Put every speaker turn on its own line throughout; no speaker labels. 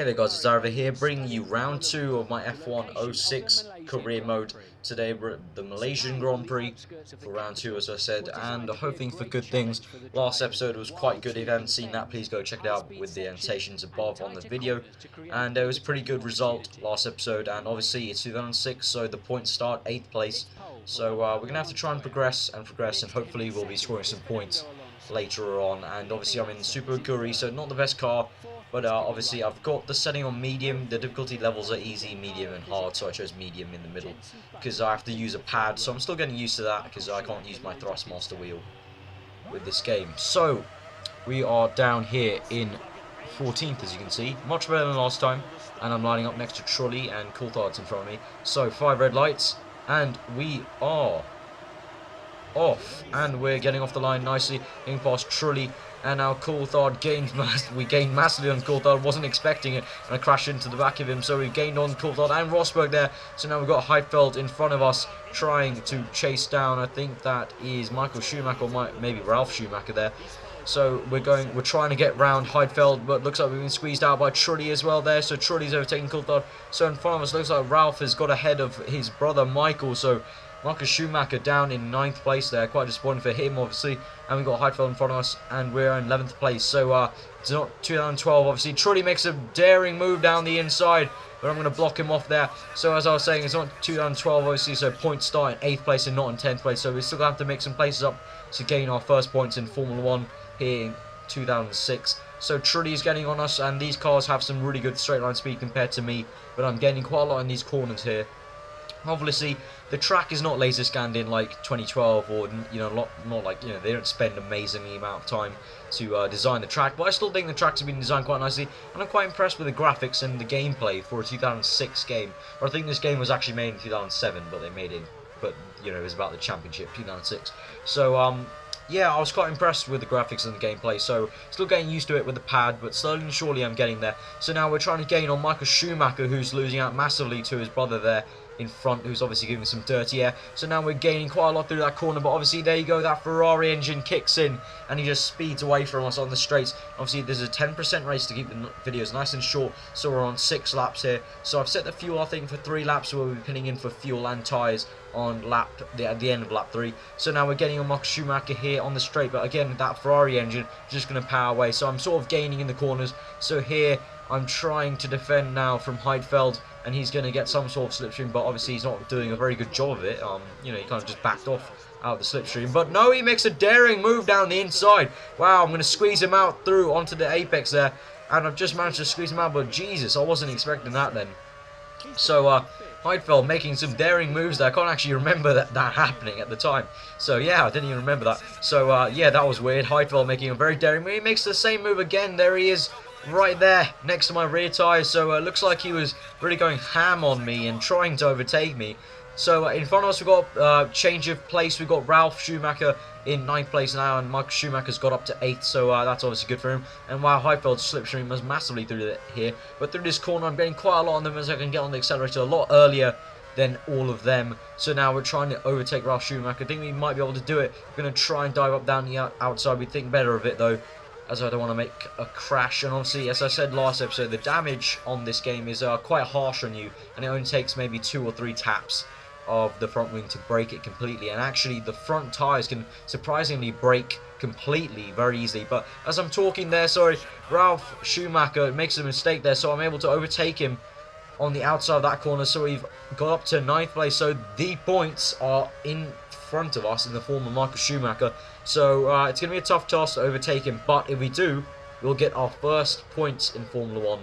Hey there guys, it's Arva here, bringing you round 2 of my F1 06 career mode. Today we're at the Malaysian Grand Prix for round 2 as I said, and hoping for good things. Last episode was quite good. If you haven't seen that, please go check it out with the annotations above on the video. And it was a pretty good result last episode, and obviously it's 2006, so the points start 8th place. So we're going to have to try and progress, and hopefully we'll be scoring some points later on. And obviously I'm in Super Guri, so not the best car. But obviously I've got the setting on medium. The difficulty levels are easy, medium and hard, so I chose medium in the middle because I have to use a pad, so I'm still getting used to that because I can't use my Thrustmaster wheel with this game. So we are down here in 14th, as you can see, much better than last time, and I'm lining up next to Trulli and Coulthard's in front of me. So 5 red lights and we are off, and we're getting off the line nicely, getting past Trulli. And now Coulthard we gained massively on Coulthard, wasn't expecting it, and I crashed into the back of him, so we gained on Coulthard and Rosberg there. So now we've got Heidfeld in front of us, trying to chase down, I think that is Michael Schumacher, or maybe Ralf Schumacher there. So we're trying to get round Heidfeld, but looks like we've been squeezed out by Trulli as well there, so Trulli's overtaking Coulthard. So in front of us, looks like Ralf has got ahead of his brother Michael, so Marcus Schumacher down in 9th place there, quite disappointing for him obviously, and we've got Heidfeld in front of us, and we're in 11th place, so it's not 2012 obviously. Trulli makes a daring move down the inside, but I'm going to block him off there. So as I was saying, it's not 2012 obviously, so points start in 8th place and not in 10th place, so we still have to make some places up to gain our first points in Formula 1 here in 2006. So Trulli's getting on us, and these cars have some really good straight line speed compared to me, but I'm gaining quite a lot in these corners here. Obviously, the track is not laser scanned in like 2012, or not like they don't spend amazingly amount of time to design the track. But I still think the tracks have been designed quite nicely, and I'm quite impressed with the graphics and the gameplay for a 2006 game. But I think this game was actually made in 2007, but they made it. But it was about the championship 2006. So yeah, I was quite impressed with the graphics and the gameplay, so still getting used to it with the pad, but slowly and surely I'm getting there. So now we're trying to gain on Michael Schumacher, who's losing out massively to his brother there in front, who's obviously giving some dirty air. So now we're gaining quite a lot through that corner, but obviously there you go, that Ferrari engine kicks in and he just speeds away from us on the straights. Obviously there's a 10% race to keep the videos nice and short, so we're on 6 laps here. So I've set the fuel, I think, for 3 laps, so we'll be pinning in for fuel and tyres on at the end of lap 3. So now we're getting on Max Schumacher here on the straight, but again that Ferrari engine just going to power away, so I'm sort of gaining in the corners. So here I'm trying to defend now from Heidfeld, and he's going to get some sort of slipstream, but obviously he's not doing a very good job of it. He kind of just backed off out of the slipstream, but no, he makes a daring move down the inside. Wow, I'm going to squeeze him out through onto the apex there, and I've just managed to squeeze him out, but Jesus, I wasn't expecting that then. So Heidfeld making some daring moves there. I can't actually remember that happening at the time. So yeah, I didn't even remember that. So yeah, that was weird. Heidfeld making a very daring move. He makes the same move again. There he is, right there next to my rear tyres. So looks like he was really going ham on me and trying to overtake me. So in front of us we've got change of place. We've got Ralf Schumacher in 9th place now, and Michael Schumacher's got up to 8th, so that's obviously good for him. And wow, Heidfeld's slipstream was massively through here, but through this corner I'm getting quite a lot on them as I can get on the accelerator a lot earlier than all of them. So now we're trying to overtake Ralf Schumacher. I think we might be able to do it. We're going to try and dive up down the outside. We think better of it though, as I don't want to make a crash. And obviously, as I said last episode, the damage on this game is quite harsh on you, and it only takes maybe 2 or 3 taps of the front wing to break it completely. And actually the front tyres can surprisingly break completely very easily. But as I'm talking there, sorry, Ralf Schumacher makes a mistake there, so I'm able to overtake him on the outside of that corner. So we've got up to 9th place, so the points are in front of us in the form of Michael Schumacher. So it's going to be a tough task to overtake him, but if we do, we'll get our first points in Formula 1.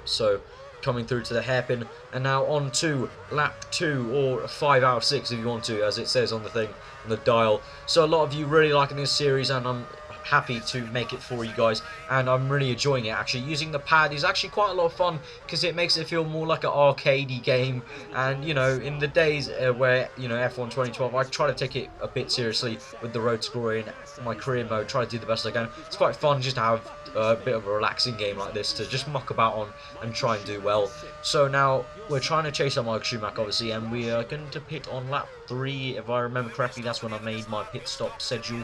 So coming through to the hairpin, and now on to lap 2, or 5 out of 6 if you want to, as it says on the thing, on the dial. So a lot of you really liking this series, and I'm happy to make it for you guys, and I'm really enjoying it. Actually, using the pad is actually quite a lot of fun because it makes it feel more like an arcadey game. And in the days where F1 2012, I try to take it a bit seriously with the road to glory in my career mode, try to do the best I can. It's quite fun just to have a bit of a relaxing game like this to just muck about on and try and do well. So now we're trying to chase our Michael Schumacher obviously, and we are going to pit on lap 3 if I remember correctly. That's when I made my pit stop schedule.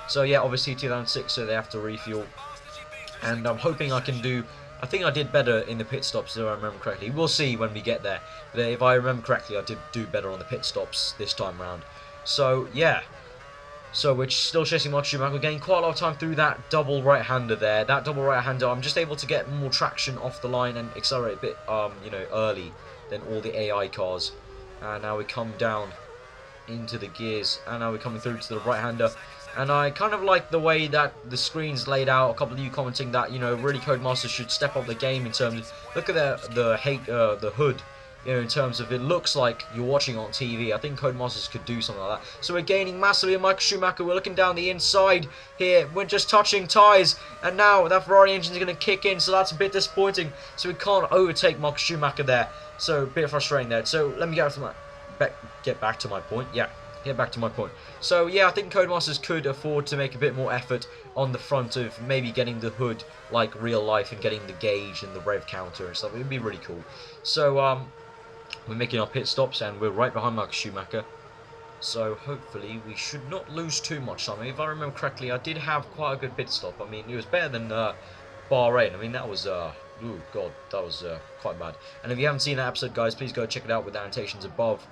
So yeah, obviously 2006, so they have to refuel, and I'm hoping I can do I think I did better in the pit stops, if I remember correctly. We'll see when we get there. But if I remember correctly, I did do better on the pit stops this time round. So, yeah. So we're still chasing Michael Schumacher. We're getting quite a lot of time through that double right-hander there. That double right-hander, I'm just able to get more traction off the line and accelerate a bit, you know, early than all the AI cars. And now we come down into the gears, and now we're coming through to the right-hander. And I kind of like the way that the screen's laid out. A couple of you commenting that, you know, really Codemasters should step up the game in terms of, look at the hood. You know, in terms of it looks like you're watching on TV. I think Codemasters could do something like that. So we're gaining massively on Michael Schumacher. We're looking down the inside here. We're just touching tyres. And now that Ferrari engine is going to kick in. So that's a bit disappointing. So we can't overtake Michael Schumacher there. So a bit frustrating there. So let me get back to my point. Yeah, get back to my point. So yeah, I think Codemasters could afford to make a bit more effort on the front of maybe getting the hood like real life and getting the gauge and the rev counter and stuff. It would be really cool. So we're making our pit stops and we're right behind Michael Schumacher. So hopefully we should not lose too much time. If I remember correctly, I did have quite a good pit stop. I mean, it was better than Bahrain. I mean, that was, oh god, that was quite bad. And if you haven't seen that episode, guys, please go check it out with the annotations above.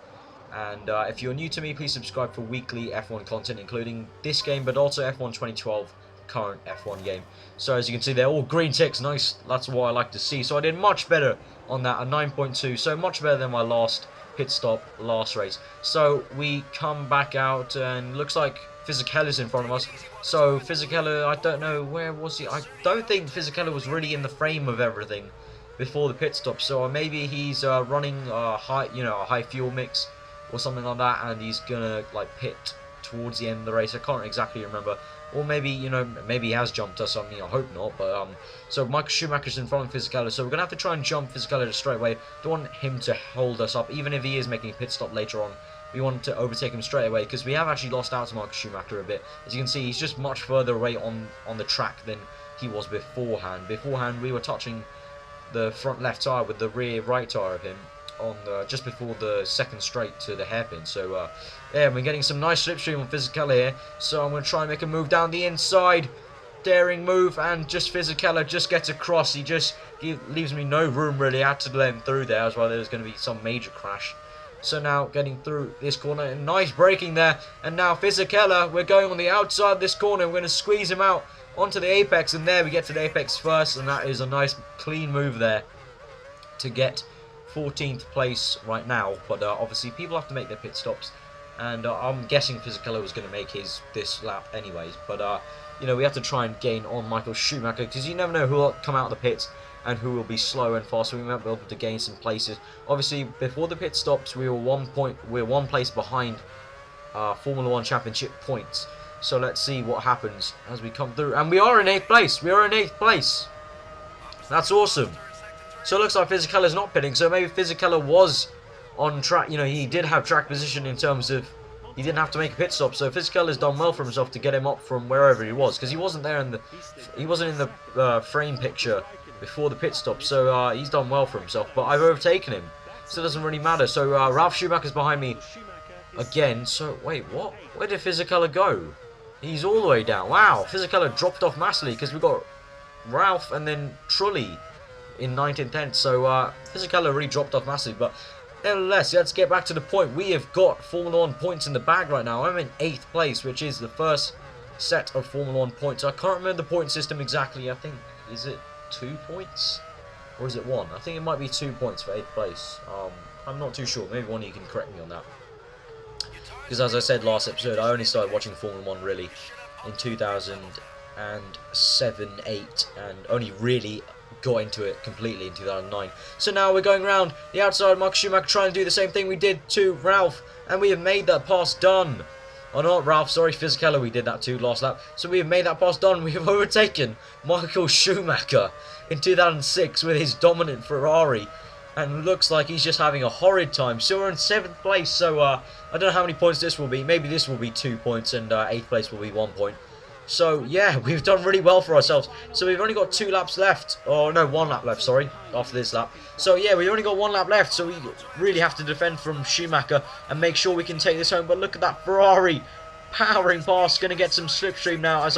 And if you're new to me, please subscribe for weekly F1 content, including this game, but also F1 2012, current F1 game. So as you can see, they're all green ticks. Nice, that's what I like to see. So I did much better on that, a 9.2, so much better than my last pit stop last race. So we come back out and looks like Fisichella's in front of us. So Fisichella, I don't know, where was he? I don't think Fisichella was really in the frame of everything before the pit stop. So maybe he's running a high fuel mix or something like that, and he's gonna like pit towards the end of the race. I can't exactly remember. Or maybe, you know, maybe he has jumped us. I mean, I hope not. But so Michael Schumacher's in front of Fisichella, so we're gonna have to try and jump Fisichella straight away. Don't want him to hold us up, even if he is making a pit stop later on. We want to overtake him straight away because we have actually lost out to Michael Schumacher a bit. As you can see, he's just much further away on the track than he was beforehand. Beforehand, we were touching the front left tyre with the rear right tyre of him on just before the second straight to the hairpin. So yeah, we're getting some nice slipstream on Fisichella here. So I'm going to try and make a move down the inside. Daring move, and just Fisichella just gets across. He just leaves me no room really. I had to let him through there as well. There's going to be some major crash. So now getting through this corner, and nice braking there. And now Fisichella, we're going on the outside of this corner. We're going to squeeze him out onto the apex, and there we get to the apex first, and that is a nice clean move there to get 14th place right now. But obviously people have to make their pit stops, and I'm guessing Fisichella was going to make this lap anyways. But you know, we have to try and gain on Michael Schumacher, because you never know who will come out of the pits and who will be slow and fast. So we might be able to gain some places. Obviously, before the pit stops, we were one place behind Formula 1 Championship points. So let's see what happens as we come through. And we are in 8th place. We are in 8th place. That's awesome. So it looks like Fisichella's not pitting. So maybe Fisichella was on track. You know, he did have track position in terms of he didn't have to make a pit stop. So Fisichella's done well for himself to get him up from wherever he was, because he wasn't there in the frame picture before the pit stop. So he's done well for himself. But I've overtaken him, so it doesn't really matter. So Ralf Schumacher's behind me again. So wait, what? Where did Fisichella go? He's all the way down. Wow, Fisichella dropped off massively, because we've got Ralf and then Trulli in 9th and 10th. So Fisichella really dropped off massively. But nevertheless, let's get back to the point. We have got Formula 1 points in the bag right now. I'm in 8th place, which is the first set of Formula 1 points. I can't remember the point system exactly. I think, is it 2 points? Or is it 1? I think it might be 2 points for 8th place. I'm not too sure. Maybe one of you can correct me on that. Because as I said last episode, I only started watching Formula 1 really in 2007-8, and only really got into it completely in 2009. So now we're going around the outside of Michael Schumacher, trying to do the same thing we did to Ralf, and we have made that pass done. Oh, not Ralf, sorry, Fisichella, we did that too last lap. So we have made that pass done. We have overtaken Michael Schumacher in 2006 with his dominant Ferrari, and looks like he's just having a horrid time. So we're in 7th place, so I don't know how many points this will be. Maybe this will be 2 points, and 8th place will be 1 point. So yeah, we've done really well for ourselves. So we've only got 2 laps left. Oh no, 1 lap left, sorry, after this lap. So yeah, we've only got 1 lap left, so we really have to defend from Schumacher and make sure we can take this home. But look at that Ferrari powering past, going to get some slipstream now as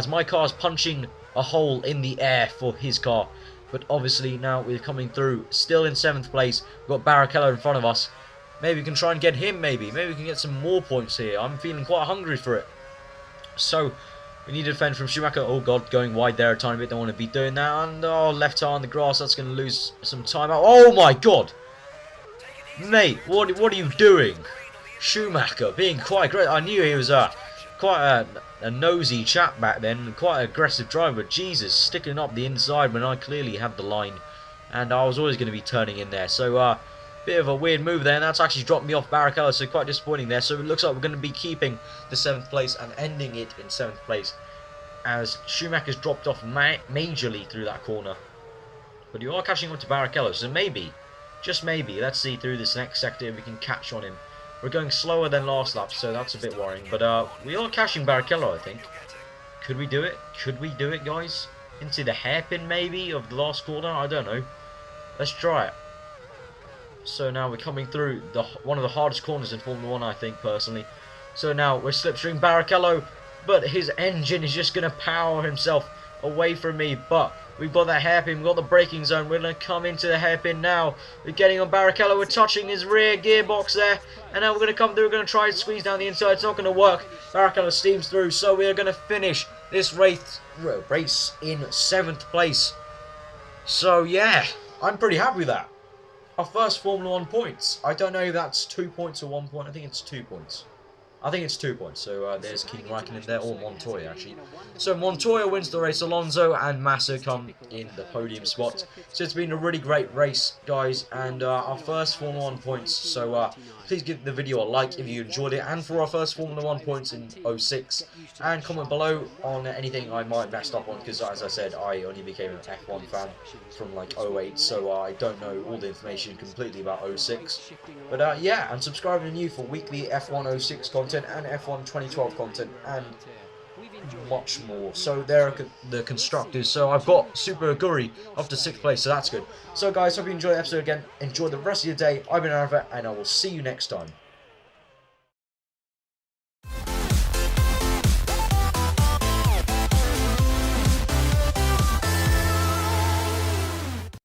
my car's punching a hole in the air for his car. But obviously now we're coming through, still in 7th place. We've got Barrichello in front of us. Maybe we can try and get him, maybe we can get some more points here. I'm feeling quite hungry for it. So, we need to defend from Schumacher. Oh god, going wide there a tiny bit, don't want to be doing that. And oh, left tire on the grass, that's going to lose some time out. Oh my god! Mate, what are you doing? Schumacher being quite great. I knew he was quite a nosy chap back then, quite an aggressive driver. Jesus, sticking up the inside when I clearly had the line, and I was always going to be turning in there. So bit of a weird move there, and that's actually dropped me off Barrichello, so quite disappointing there. So it looks like we're going to be keeping the 7th place and ending it in 7th place, as Schumacher's dropped off majorly through that corner. But you are catching up to Barrichello, so maybe, just maybe, let's see through this next sector if we can catch on him. We're going slower than last lap, so that's a bit worrying. But we are catching Barrichello, I think. Could we do it? Could we do it, guys? Into the hairpin, maybe, of the last corner? I don't know. Let's try it. So now we're coming through one of the hardest corners in Formula 1, I think, personally. So now we're slipstream Barrichello, but his engine is just going to power himself away from me. But we've got that hairpin, we've got the braking zone. We're going to come into the hairpin now. We're getting on Barrichello, we're touching his rear gearbox there. And now we're going to come through, we're going to try and squeeze down the inside. It's not going to work. Barrichello steams through, so we are going to finish this race in 7th place. So yeah, I'm pretty happy with that. Our first Formula 1 points. I don't know if that's 2 points or 1 point. I think it's 2 points. I think it's 2 points. So there's Kimi Räikkönen there, or Montoya actually. So Montoya wins the race. Alonso and Massa come in the podium spot. So it's been a really great race, guys, and our first Formula 1 points. So please give the video a like if you enjoyed it, and for our first Formula 1 points in 06. And comment below on anything I might messed up on, because as I said, I only became an F1 fan from like 08, so I don't know all the information completely about 06. But yeah, and subscribe if you're new for weekly F1 06 content and F1 2012 content and much more. So there are the constructors. So I've got Super Aguri up to 6th place, so that's good. So guys, hope you enjoyed the episode again. Enjoy the rest of your day. I've been Arthur, and I will see you next time.